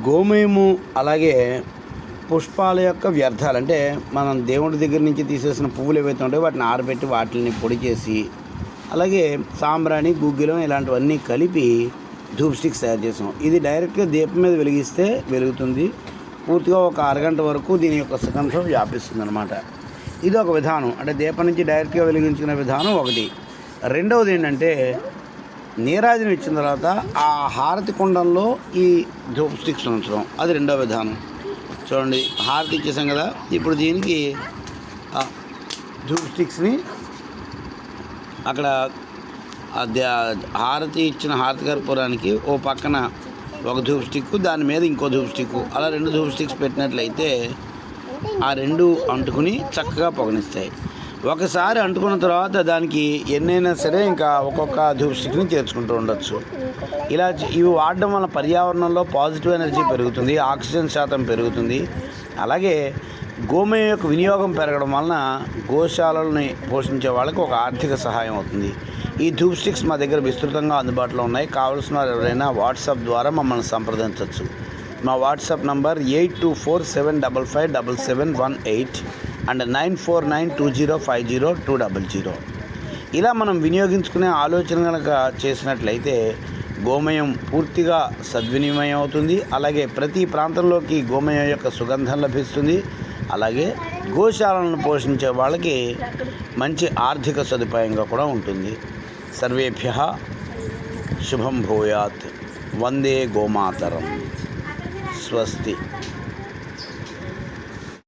గోమయము అలాగే పుష్పాల యొక్క వ్యర్థాలు అంటే మనం దేవుడి దగ్గర నుంచి తీసేసిన పువ్వులు ఏవైతే ఉంటాయో వాటిని ఆరబెట్టి వాటిని పొడి చేసి అలాగే సాంబ్రాణి గుగ్గిలం ఇలాంటివన్నీ కలిపి ధూప్ స్టిక్స్ తయారు చేసాం. ఇది డైరెక్ట్గా దీపం మీద వెలిగిస్తే వెలుగుతుంది. పూర్తిగా ఒక అరగంట వరకు దీని యొక్క సుగంధం వ్యాపిస్తుంది అన్నమాట. ఇది ఒక విధానం, అంటే దీపం నుంచి డైరెక్ట్గా వెలిగించుకునే విధానం ఒకటి. రెండవది ఏంటంటే నీరాజనం ఇచ్చిన తర్వాత ఆ హారతి కుండంలో ఈ ధూప్ స్టిక్స్ ఉంచడం, అది రెండవ విధానం. చూడండి, హారతి ఇచ్చేసాం కదా, ఇప్పుడు దీనికి ధూప్ స్టిక్స్ని అక్కడ హారతి ఇచ్చిన హారతి కర్పూరానికి ఓ పక్కన ఒక ధూప్ స్టిక్, దాని మీద ఇంకో ధూప్ స్టిక్, అలా 2 ధూప్ స్టిక్స్ పెట్టినట్లయితే ఆ 2 అంటుకుని చక్కగా పొగనిస్తాయి. ఒకసారి అంటుకున్న తర్వాత దానికి ఎన్నైనా సరే ఇంకా ఒక్కొక్క ధూప్ స్టిక్ని చేర్చుకుంటూ ఉండొచ్చు. ఇలా ఇవి వాడడం వల్ల పర్యావరణంలో పాజిటివ్ ఎనర్జీ పెరుగుతుంది, ఆక్సిజన్ శాతం పెరుగుతుంది. అలాగే గోమయం యొక్క వినియోగం పెరగడం వలన గోశాలల్ని పోషించే వాళ్ళకి ఒక ఆర్థిక సహాయం అవుతుంది. ఈ ధూప్ స్టిక్స్ మా దగ్గర విస్తృతంగా అందుబాటులో ఉన్నాయి. కావాల్సిన వారు ఎవరైనా వాట్సాప్ ద్వారా మమ్మల్ని సంప్రదించవచ్చు. మా వాట్సాప్ నంబర్ 8247557718 అండ్ 9492050200. ఇలా మనం వినియోగించుకునే ఆలోచన కనుక చేసినట్లయితే గోమయం పూర్తిగా సద్వినిమయం అవుతుంది. అలాగే ప్రతి ప్రాంతంలోకి గోమయం యొక్క సుగంధం లభిస్తుంది. అలాగే గోశాలను పోషించే వాళ్ళకి మంచి ఆర్థిక సదుపాయంగా కూడా ఉంటుంది. సర్వేభ్యః శుభం భూయాత్. వందే గోమాతరం. స్వస్తి.